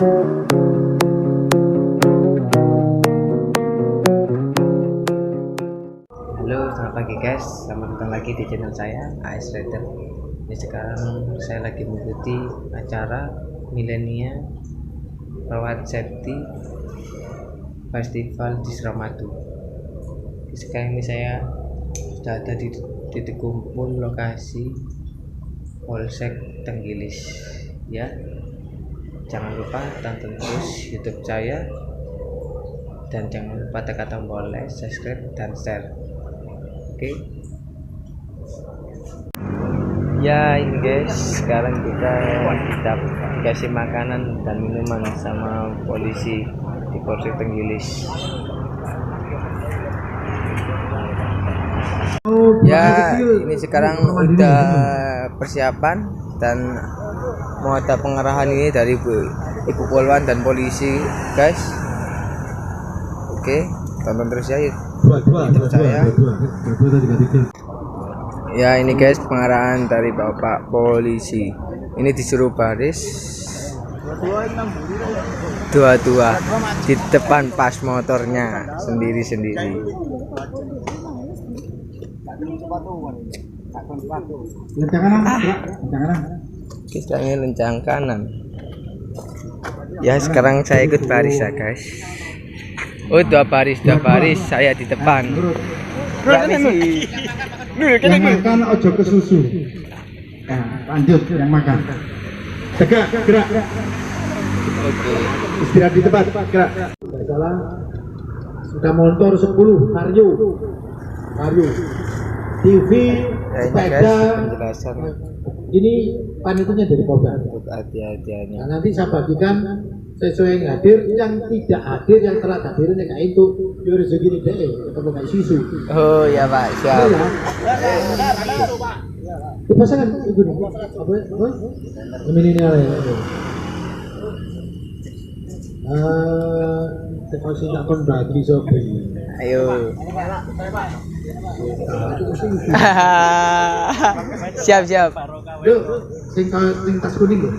Halo, selamat pagi guys. Selamat datang lagi di channel saya, AS Rider. Ini sekarang saya lagi mengikuti acara Milenia Road Safety Festival di Suramadu. Sekarang ini saya sudah ada di titik kumpul lokasi Polsek Tenggilis. Ya, jangan lupa tonton terus YouTube saya dan jangan lupa tekan tombol like, subscribe, dan share. Oke. Ya ini guys, sekarang kita dikasih makanan dan minuman sama polisi di Polsek Tenggilis. Ya ini sekarang udah persiapan dan mau ada pengarahan ini dari Ibu Polwan dan polisi guys. Oke, tonton terus ya YouTube saya. Ya ini guys pengarahan dari Bapak polisi. Ini disuruh baris dua-dua di depan pas motornya sendiri-sendiri. Kita ini lencang kanan. Ya sekarang saya ikut baris ya guys. Oh dua baris saya di depan. Yang makan ojo ke susu. Nah, lanjut yang makan. Tegak, gerak. Oke. Istirahat di tempat, gerak. Tidak salah. Sudah motor 10, karyo. TV, sepeda. Penjelasan Ini panitianya dari Polda. untuk hati-hatiannya. Nah, nanti saya bagikan sesuai yang hadir, yang tidak hadir, yang telah hadir ini kayak itu. Yo rezeki ini deh, ketemu kayak susu. Oh ya Pak, siap. Pasangan itu nih, apa? Milenial ya. Teknologi tak kon bagi sobi. Ayo. Siap. Yuk, sing tas kuning lho.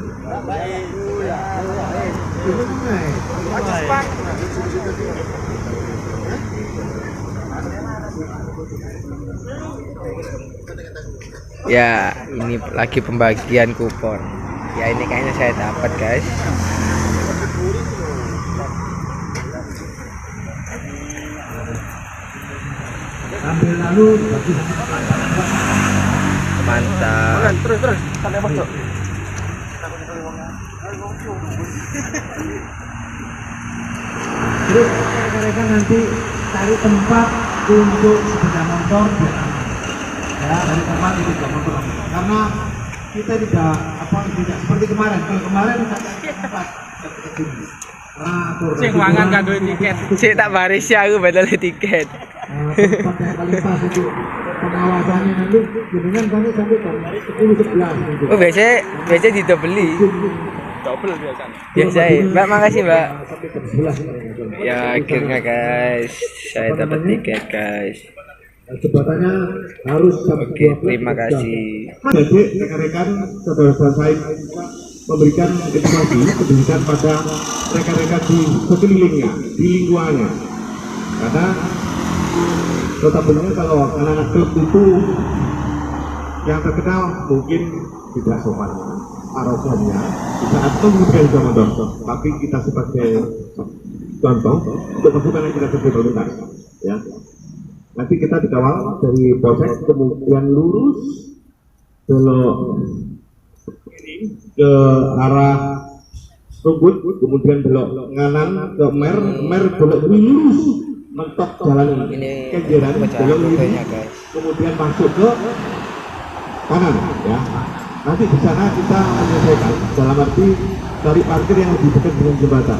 Ya, ini lagi pembagian kupon. Ya, ini kayaknya saya dapat, guys. Ambil lalu bagi Mantap. Terus. Sampai pojok. terus rekan-rekan nanti cari tempat untuk sepeda motor biar aman. Ya, dari tempat itu sepeda motor karena kita tidak seperti kemarin. Kalau kemarin kita cari tempat Sing mangan kanggo tiket. Sik tak baris ya aku badal tiket. tempat yang paling pas untuk pengawasannya nanti jenengan kami sampai jam 10-11 gitu. Oh, biasa didobeli. Double biasanya. Biasa ya. Mbak, makasih, Mbak. Sampai jam 11. Ya, akhirnya guys, saya dapat tiket, guys. Jembatannya harus sampai Oke, terima kasih. Jadi rekan-rekan saudara-saudara saya memberikan edukasi pendidikan pada rekan-rekan di sekelilingnya, di lingkungannya. Karena notabene kalau anak-anak klub itu yang terkenal mungkin tidak sopan arogannya di saat mengemudikan zaman contoh, tapi kita sebagai contoh untuk kebutuhan yang kita berkomunitas, ya. Nanti kita dikawal dari polsek, kemudian lurus belok ke arah Rungkut, kemudian belok nganan ke Mer belok lurus mentok jalan Ini Kenjeran, belok kiri, guys. kemudian masuk ke kanan, ya. Nanti di sana kita menyelesaikan dalam arti cari parkir yang lebih dekat dengan jembatan.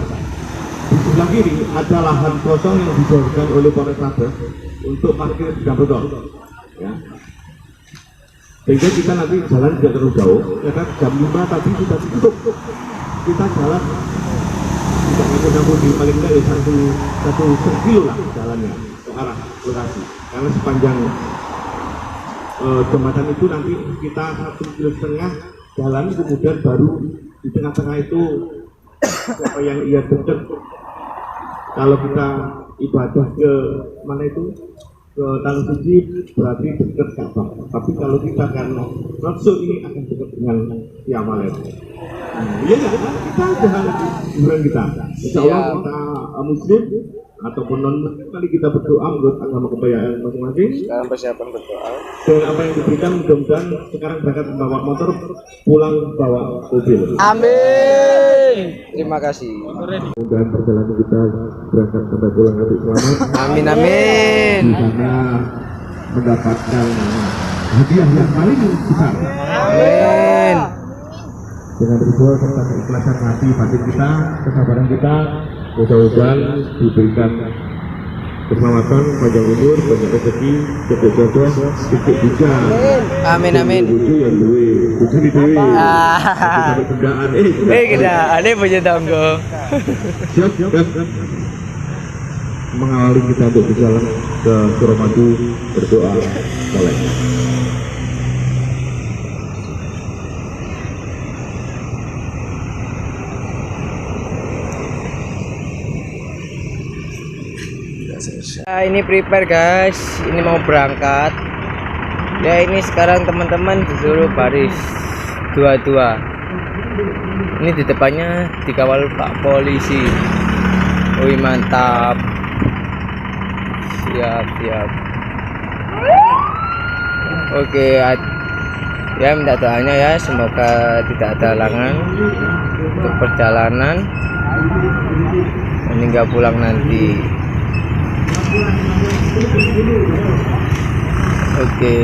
Di sebelah kiri ada lahan kosong yang dijadikan oleh Polres Labes untuk parkir sepeda motor, ya. Sehingga kita nanti jalan tidak terlalu jauh, ya kan? Jam 5 tadi sudah cukup. Kita jalan tidak nganggur di paling tidak ya satu kilo lah jalannya ke arah lokasi. Karena sepanjang jembatan itu nanti kita 1,5 kilo jalan, kemudian baru di tengah-tengah itu siapa yang ia dekat. Kalau kita ibadah ke mana itu, ke tanah suci, berarti dekat Ka'bah. Tapi kalau kita karena nafsu ini akan dekat dengan Yamalet. Iya kan? Kita jangan hiburan kita. Insya Allah kita Muslim ataupun non Muslim, kali kita berdoa menurut agama kepercayaan masing-masing. Sekarang persiapan berdoa. Dan apa yang diberikan mudah-mudahan sekarang berangkat bawa motor, pulang bawa mobil. Amin. Terima kasih. Mudah-mudahan perjalanan kita berangkat sampai pulang nanti selamat. Amin amin. Di sana mendapatkan hadiah yang paling besar. Amin. Dengan berdoa serta keikhlasan hati batin kita, kesabaran kita, mudah-mudahan diberikan keselamatan, panjang umur, banyak rezeki, jodoh-jodoh, titik bijak. Amin amin. Buju yang duwe, buju di duwe. Sampai kendaan, Ada punya tanggo. siap. Mengawali kita untuk berjalan ke Suramadu, berdoa mulai. Ini prepare guys, ini mau berangkat. Ya ini sekarang teman-teman disuruh baris dua-dua. Ini di depannya dikawal Pak Polisi. Wih mantap. Siap. Oke, ya minta doanya ya, semoga tidak ada halangan untuk perjalanan hingga pulang nanti. Oke.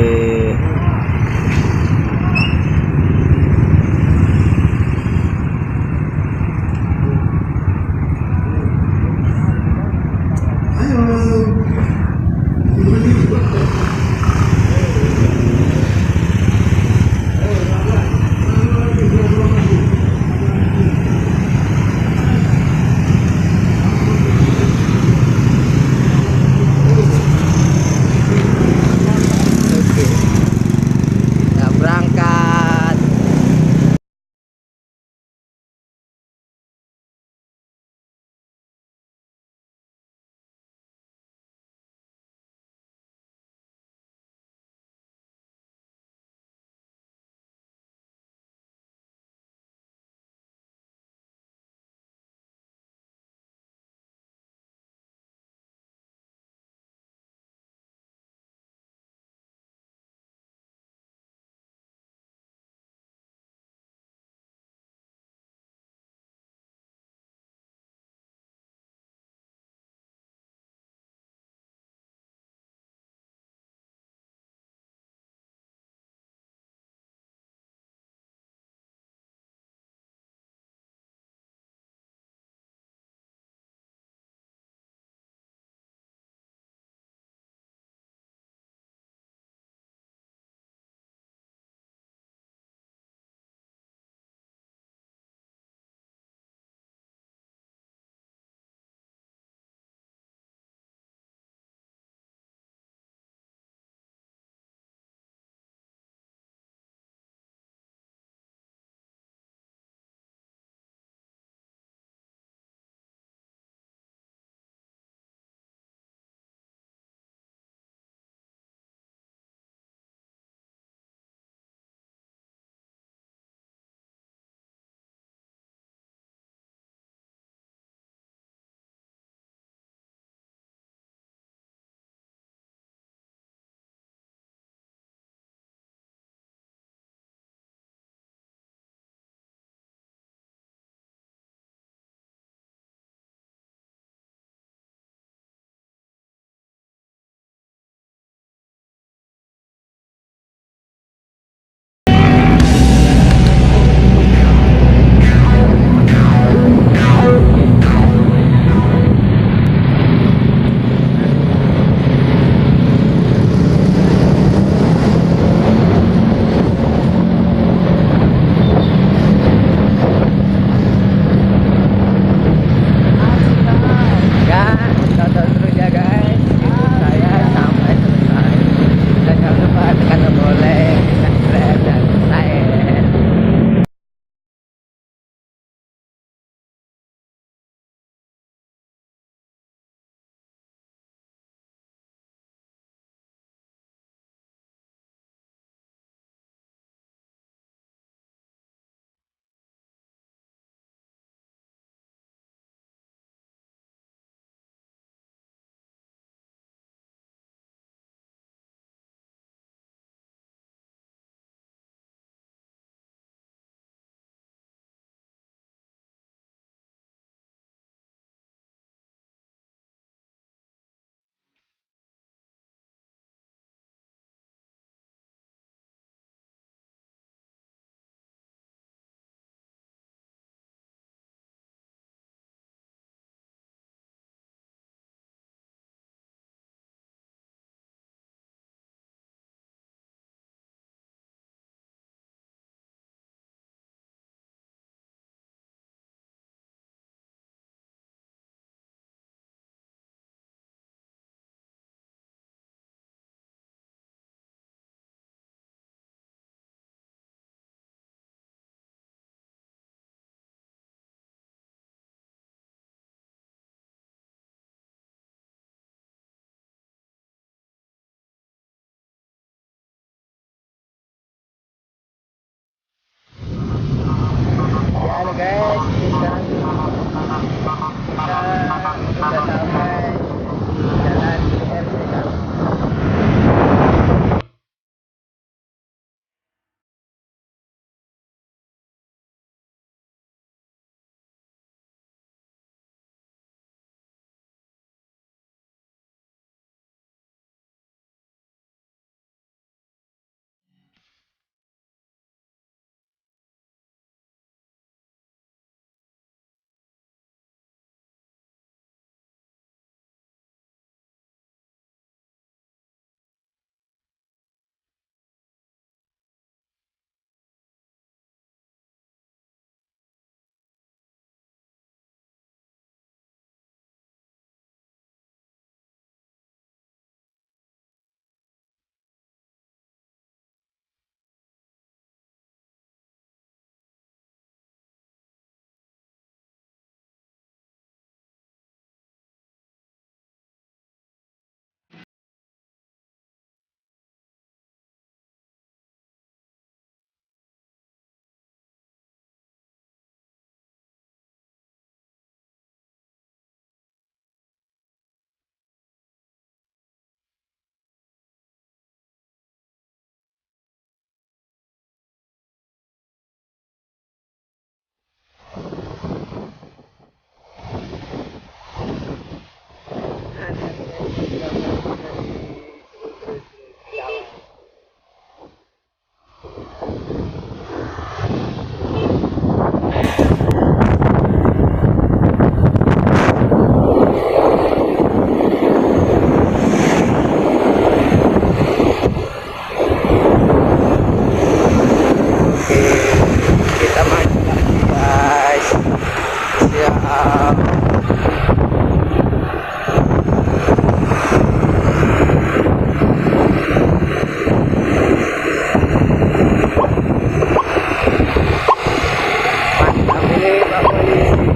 Ini Pak Polisi.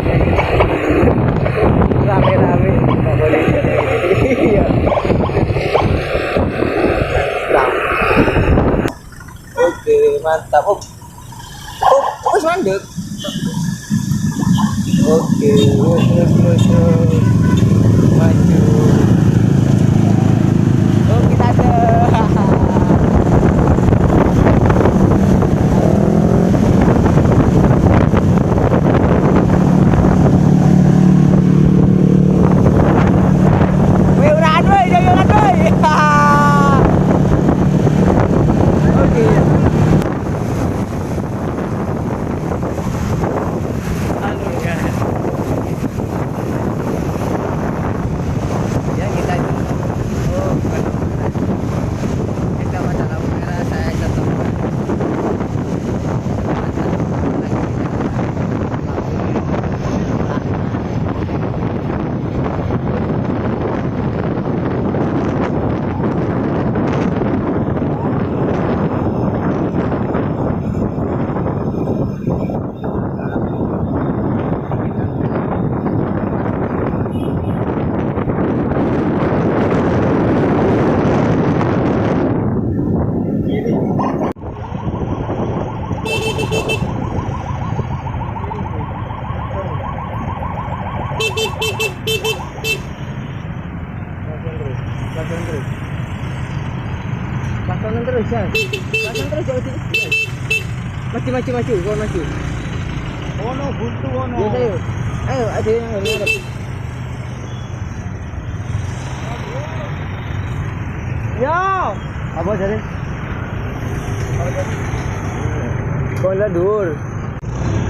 Rame-rame Pak Polisi. Iya. Oke, mantap. Wis mandek. Oke, terus. Maju. Oh, kita ada. Pasonan terus ya. Pasonan terus ya. Maju, kau maju. Ono buntu ono. Ya ayo. Ayo, ada yang ngarep. Yo. Apa jadi? Kau lah dur.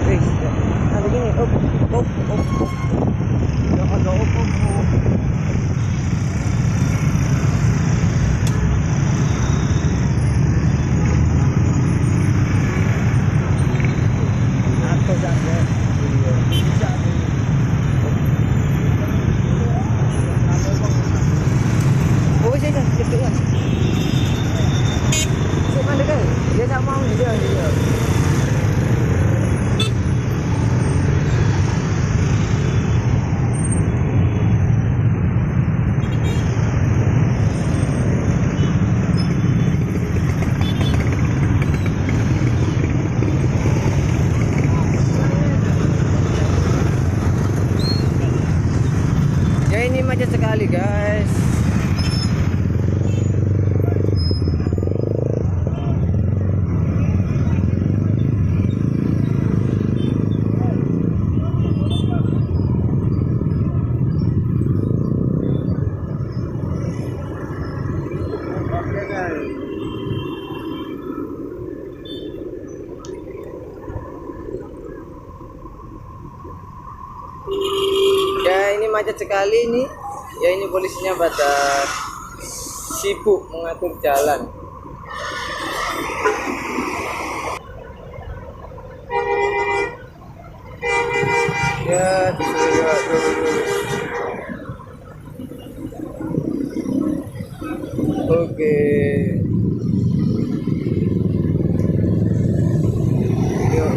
Wis. Nah begini, op. Ya ada op. Macet sekali guys. Ya ini macet sekali nih. Ya ini polisinya pada sibuk mengatur jalan. Ya oke. Yuk.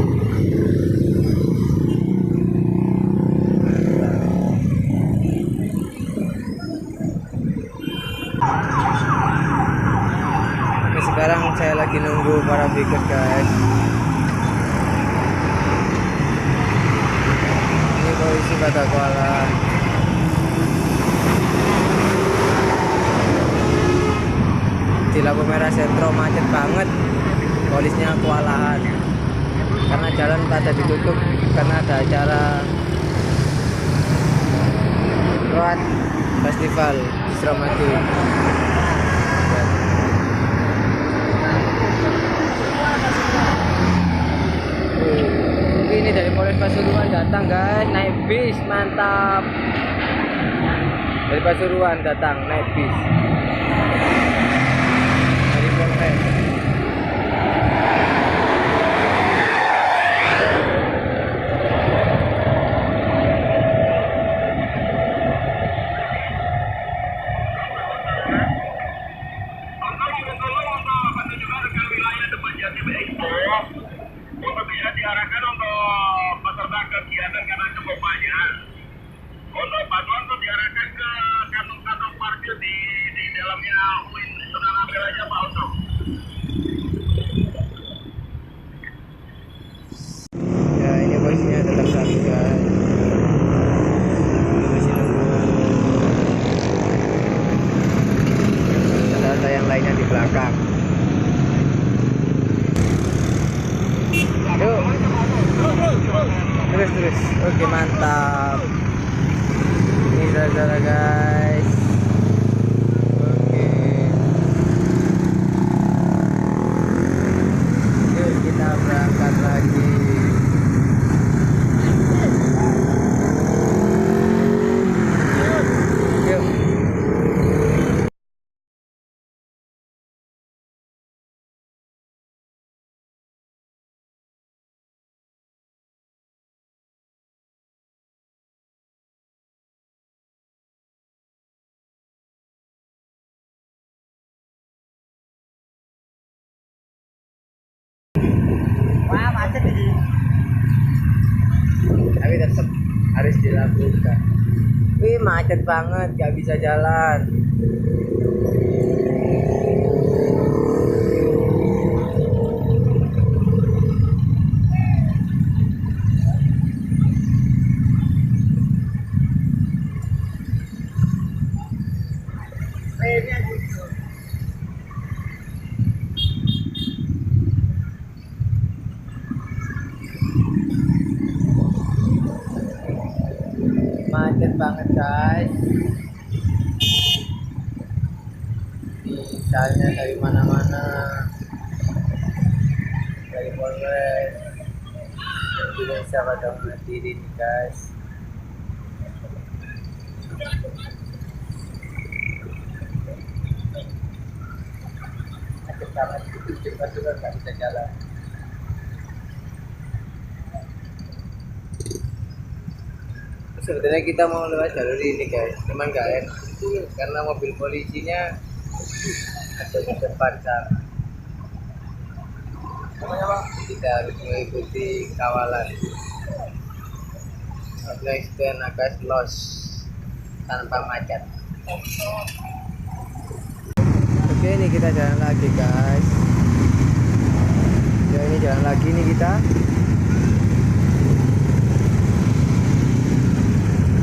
Sekarang saya lagi nunggu para piket guys. Ini polisi pada kuala. Di lampu merah sentro macet banget. Polisnya kewalahan karena jalan pada ditutup karena ada acara Road Festival di Suramadu. Ini dari Polres Pasuruan datang guys, naik bis, mantap. Dari Pasuruan datang naik bis dari Polres. Untuk bisa diarahkan untuk peserta kegiatan karena cukup banyak. Untuk bantuan tuh diarahkan ke kantong-kantong parkir di dalamnya UIN Sultan Ampel aja Pak untuk. Ya ini posisinya tetap satu guys. Masih nunggu. Ada yang lainnya di belakang. Yuk. Terus. Oke mantap. Ini saudara guys. Oke. Yuk kita berangkat lagi. Yuk. Wah macet ini. Tapi tetap harus dilakukan. Wih macet banget, gak bisa jalan. Macet banget guys. Misalnya dari mana-mana, dari Polres Indonesia pada berdiri nih guys. Macet banget, cepat juga nggak bisa jalan. Sebenarnya kita mau lewat jalur ini guys, cuman gak enak karena mobil polisinya ada di depan sana. Kita harus mengikuti kawalan. Next dan akan los tanpa macet. Oke, ini kita jalan lagi guys. Ya ini jalan lagi nih kita.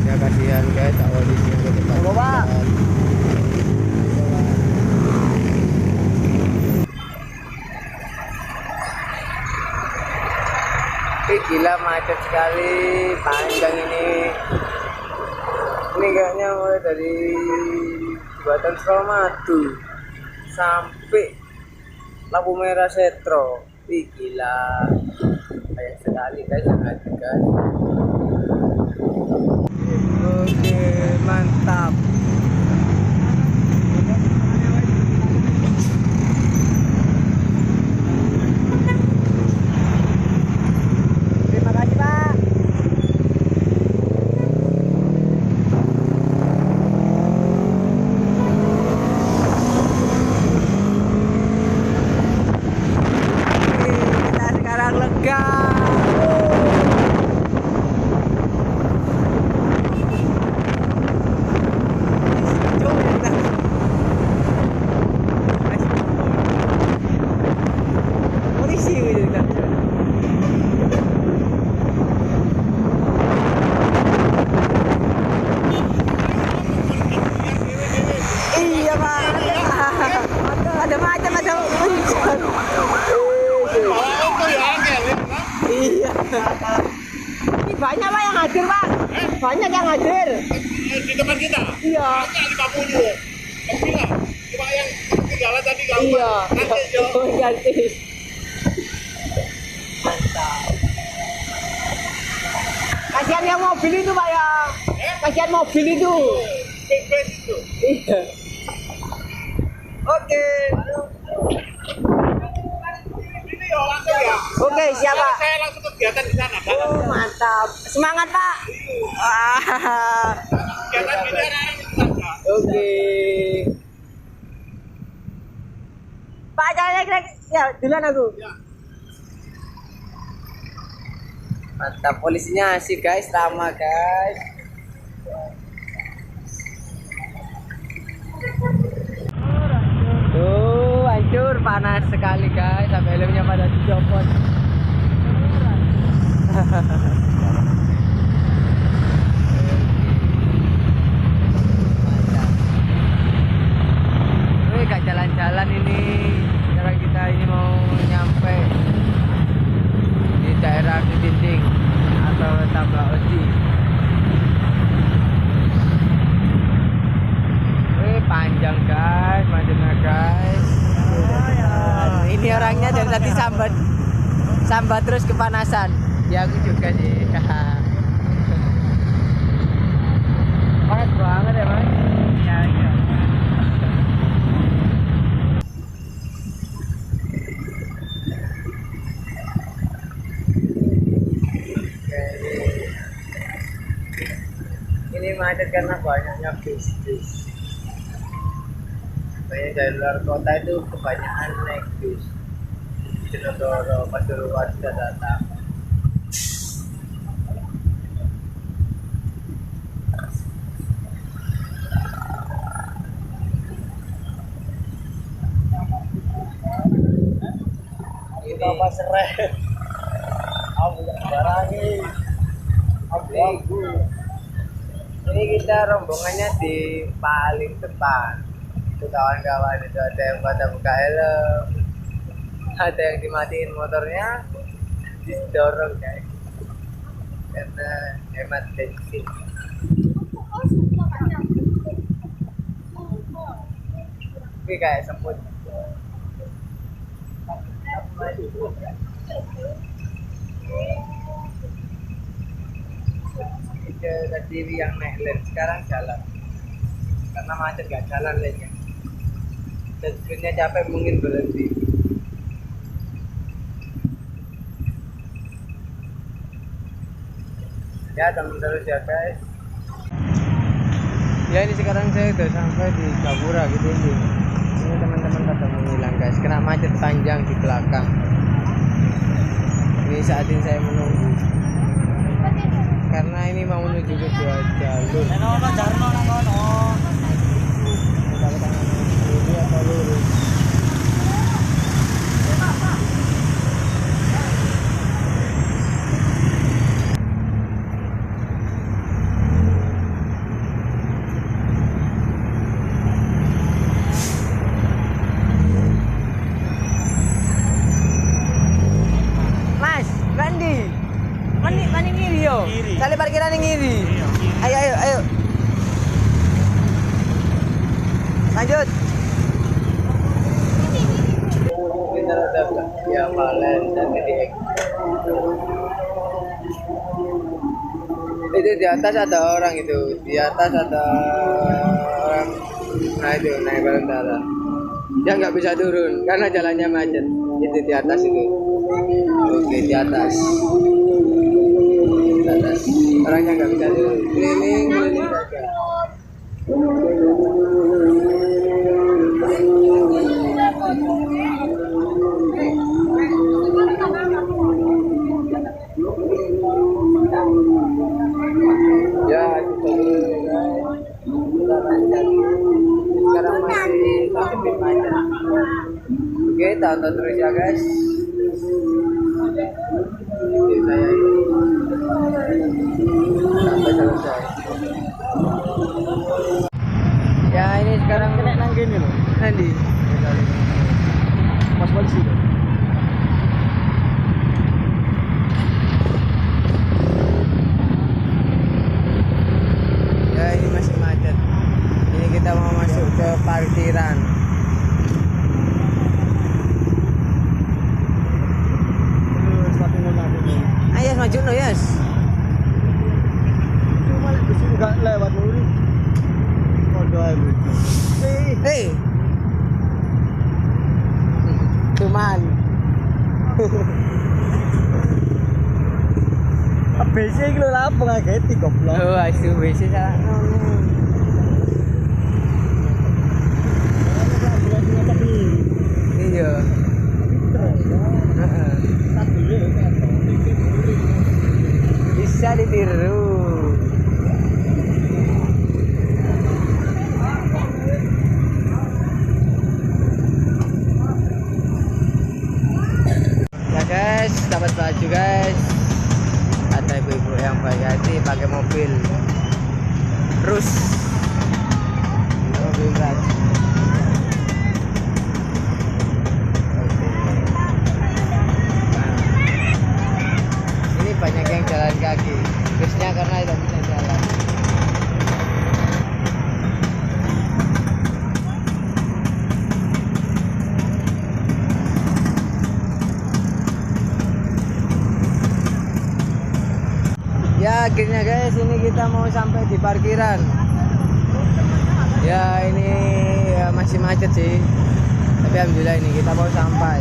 Ya kasihan guys, awal di sini ke depan. Bapak. Gila macet sekali, panjang ini. Ini kayaknya mulai dari Jembatan Suramadu sampai lampu merah Setro. Wih gila, banyak sekali guys yang ada guys. Oke mantap. Terima kasih Pak. Kita sekarang lega. Polisi gitu kan. Iya Pak, ada macam ada hujan. Iya. Ini banyak Pak yang hadir Pak. Banyak yang hadir. Di depan kita? Iya. 50. Gila. Cuma yang ketinggalan tadi gampang. Iya. Nanti Jo. Ganti. Mantap. Kasihan yang mobil itu Pak ya. Kasihan mobil itu. Bebas itu. Iya. Oke. Ini ya langsung ya. Oke, siap Pak. Saya langsung kegiatan di sana. Oh, mantap. Semangat Pak. Ah. Kegiatan di sana. Oke. Pak jalan lagi ya duluan aku. Ya. Mantap, polisinya asik guys, ramah guys. Tuh, hancur, panas sekali guys, sampai helmnya pada dicopot. Wih, gak jalan-jalan ini. Sekarang kita ini mau nyampe di daerah Dinding atau Tambak Oji. Wih, panjang guys, macetnya guys. Ini orangnya dari tadi sambat terus kepanasan. Ya aku juga sih. Panas banget ya mas. Ya, iya. Ini macet karena banyaknya bis. Banyak dari luar kota itu kebanyakan naik bis. Jenodoro, Pasuruan sudah datang. Ini apa serai? Aku barangi. Ini kita rombongannya di paling depan. Itu kawan-kawan itu ada yang pada buka helm, ada yang dimatiin motornya, didorong guys, karena hemat bensin. Tapi kayak semut. Tadi yang naik lane sekarang jalan karena macet gak jalan lainnya dan sebenarnya capek mungkin berhenti. Ya teman terus ya guys. Ya ini sekarang saya udah sampai di Gapura gitu ini teman-teman pada menghilang guys, kena macet panjang di belakang. Ini saat ini saya menunggu karena ini mau menuju ke dua jalur. Ini apa lurus? Mas, Bandi. Mani ngiri yo. Kali parkiran ngiri. Ayo. Lanjut. Kita udah ya Valen dan Gede. Itu di atas ada orang itu. Di atas ada orang. Nah itu naik bareng. Dia nggak bisa turun karena jalannya macet. Itu di atas itu. Oke di atas. Orangnya nggak bisa turun. Keliling saja. Ya kita dulu guys. Kita lanjut. Sekarang masih terjepit macet. Oke, tonton terus ya guys. Oke, saya ini sampai selesai. Ya ini sekarang kena nang gini loh. Nanti. Mas polisi. Ya ini masih macet. Ini kita mau masuk ke parkiran. Ayas maju no yes. Cuma besi enggak lewat dulu. Hei. Cuman. BC iki lho lah apa ngageti goblok. Oh, asu BC salah ngono. Iya. Heeh. bisa ditiru. Ya guys, dapat baju guys. Ada ibu-ibu yang baik hati pakai mobil terus mobil baju. Banyak yang jalan kaki, terusnya karena tidak bisa jalan. Ya akhirnya guys, ini kita mau sampai di parkiran. Ya ini ya, masih macet sih, tapi alhamdulillah ini kita mau sampai.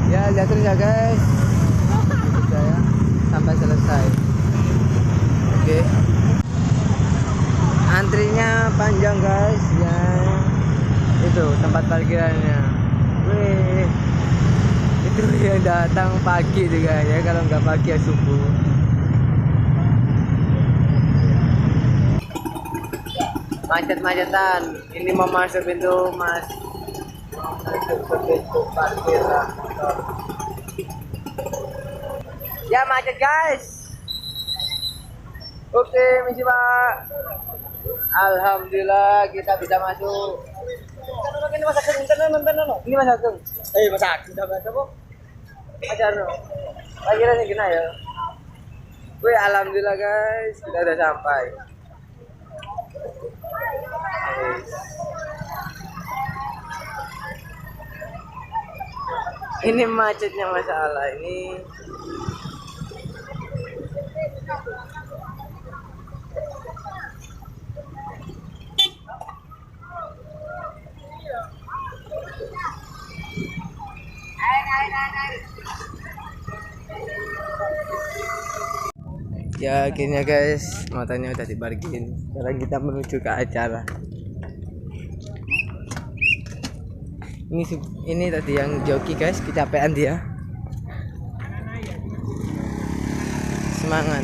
Ya lihat terus ya guys, sudah ya sampai selesai. Oke, antrinya panjang guys ya, itu tempat parkirannya. Wih, itu yang datang pagi juga ya, kalau nggak pagi ya subuh. Macet-macetan, ini mau masuk pintu pintu parkiran. Ya macet guys. Oke, misi Pak. Alhamdulillah kita bisa masuk. Ini Mas Ageng, ini Mas Ageng. Mas Ageng udah baca kok. Ajarno. Parkirannya gini ya. Wih, alhamdulillah guys, kita udah sampai. Ini macetnya masalah ini. Ya akhirnya guys, motornya udah diparkirin. Sekarang kita menuju ke acara. Ini tadi yang joki guys, kecapean dia. Semangat.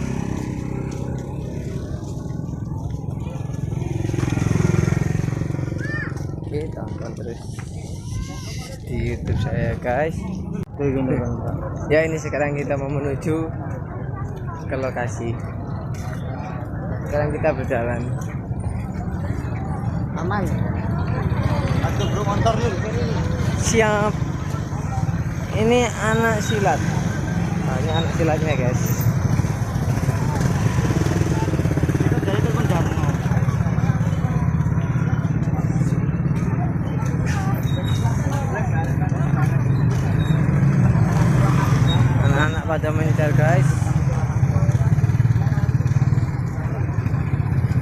Oke, tonton terus di YouTube saya guys. Ya ini sekarang kita mau menuju ke lokasi. Sekarang kita berjalan. Aman. Aduh bro, motor dulu. Siap. Ini anak silat. Nah, ini anak silatnya guys. Anak-anak pada mengejar guys.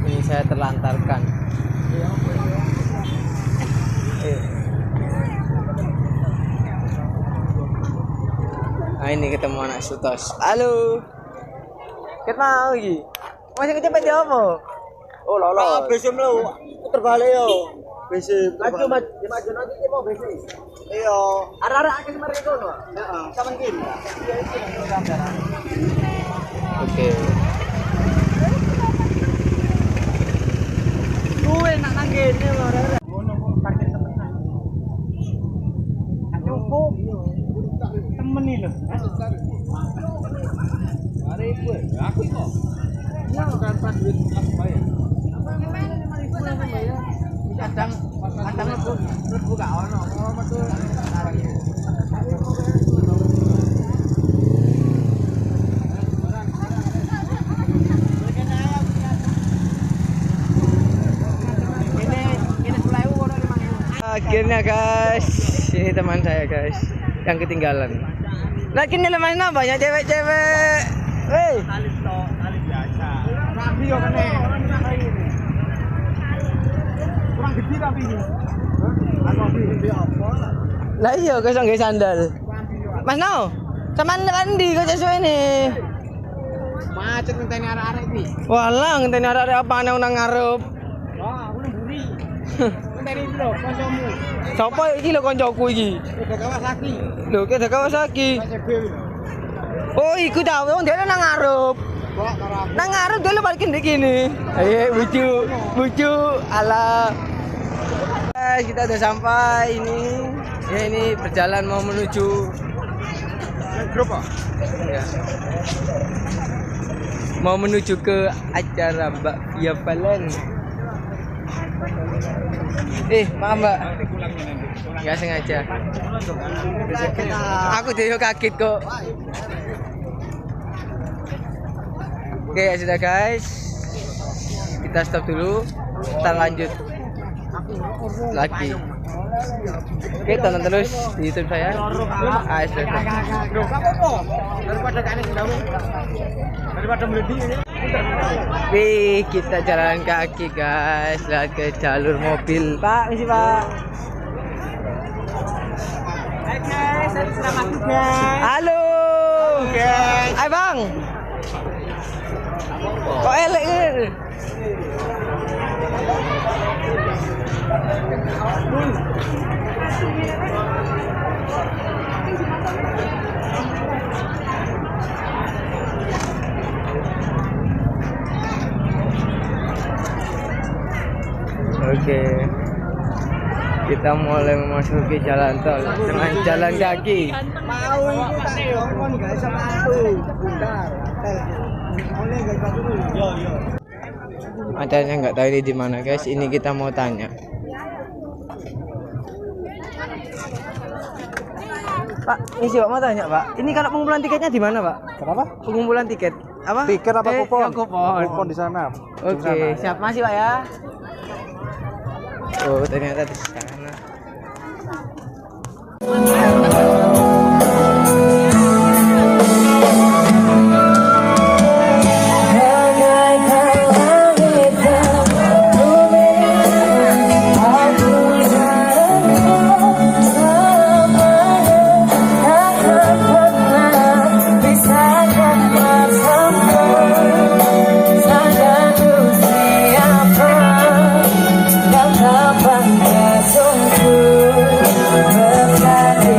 Ini saya terlantarkan. Nah ini ketemu anak Sutos. Halo. Ket mau iki. Masih kecepet ya apa? Oh lolos. BC melu terbalik yo. BC Maju nanti iki mau BC. iya. Arek-arek akeh mari kono. Heeh, sampean kene. Oke. Kuwe nak nang kene lho arek. Ngono kok parkir temenan. Cukup. Temen iki lho. Mari kowe. Aku kok. Ya kan pas duit aku bayar. Kadang lebu gak ono, metu arek. Akhirnya guys, ini teman saya guys yang ketinggalan. Lagi nih lemahnya banyak cewek-cewek. Hei, Kali biasa. Rapi yo kene. Kurang gede tapi ini. Aku gede apa? lah iya guys nggak sandal. Mas Nau, sama ndi kok sesuai ini? Macet ngenteni arek-arek iki. Walah ngenteni arek-arek apa nang ngarep. Wah, aku mburi. Ngenteni iki lho kancamu. Sopo iki lho koncoku iki? Udah Kawasaki. Lho, ke Kawasaki. CB lho. Oh, iku dah. Wong dia nang ngarep. Nang ngarep dia balikin dek gini. Ayo, bucu ala. Guys, kita udah sampai ini. Ya ini berjalan mau menuju Grup Pak. ya. Mau menuju ke acara Mbak Via Valen. Maaf Mbak. Nggak sengaja. Aku jadi kaget kok. Oke ya sudah guys. Kita stop dulu. Kita lanjut lagi. Oke, tonton terus di YouTube saya. AS Daripada meledi ini. Wih, kita jalan kaki guys, lihat ke jalur mobil. Pak, misi Pak. Hai guys, selamat guys. Halo. Guys. Hai Bang. Kok elek ini? Oke, kita mulai memasuki jalan tol dengan jalan kaki. Mau itu tak telepon guys sama aku. Bentar. Oleh guys dulu. Yo. Ada yang nggak tahu ini di mana guys. Ini kita mau tanya. Pak, ini sih Pak mau tanya Pak. Ini kalau pengumpulan tiketnya di mana Pak? Kenapa? Pengumpulan tiket apa? Tiket apa kupon? Kupon. Kupon di sana. Oke, siap masih Pak ya. Oh, ternyata di sana. Sungguh berkati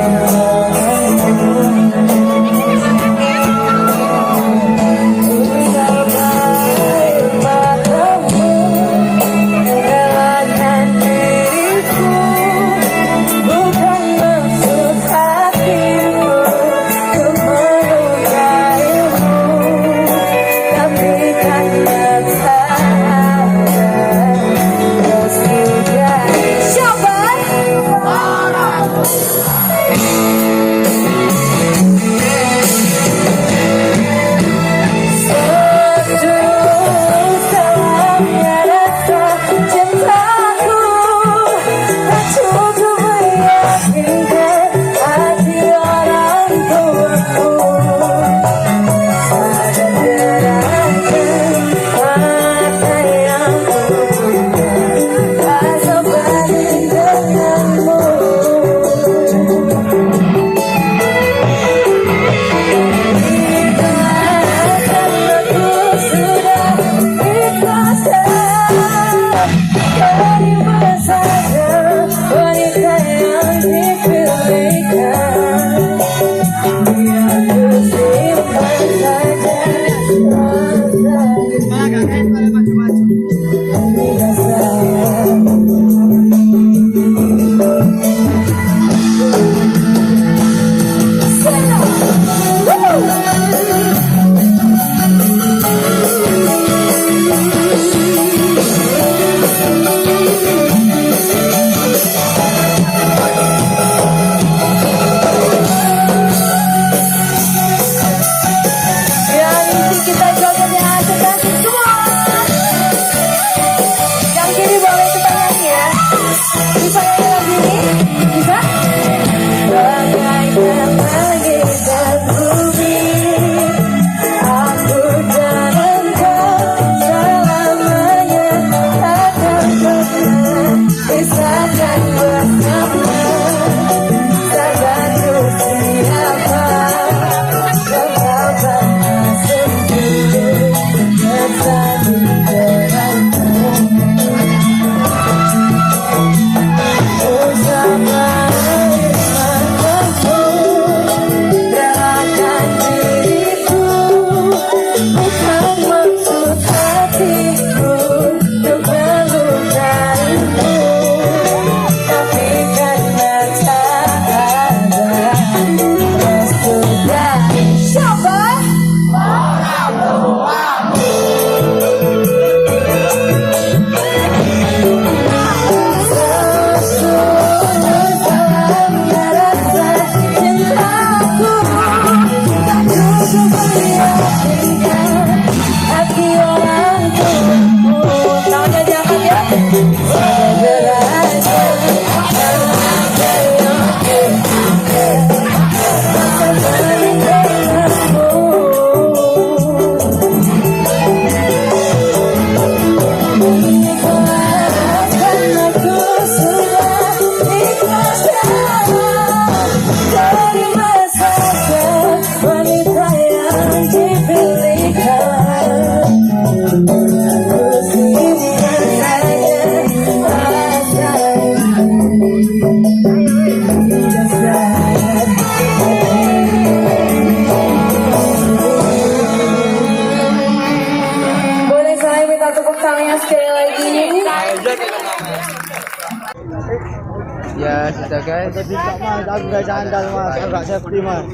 Ya sudah guys. Tadi Pak Mas, aku gak sandal Mas, aku gak safety Mas.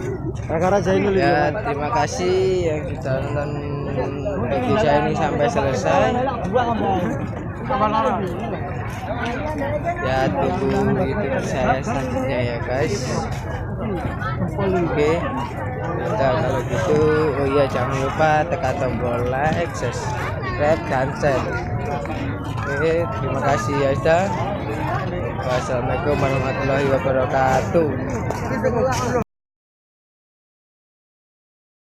Gara-gara Zainul itu. Ya terima kasih yang sudah nonton video saya ini sampai selesai. Ya tunggu YouTube saya selanjutnya ya guys. Oke. Nah kalau gitu, oh iya jangan lupa tekan tombol like, subscribe dan share. Oke, terima kasih ya sudah. Wassalamualaikum warahmatullahi wabarakatuh.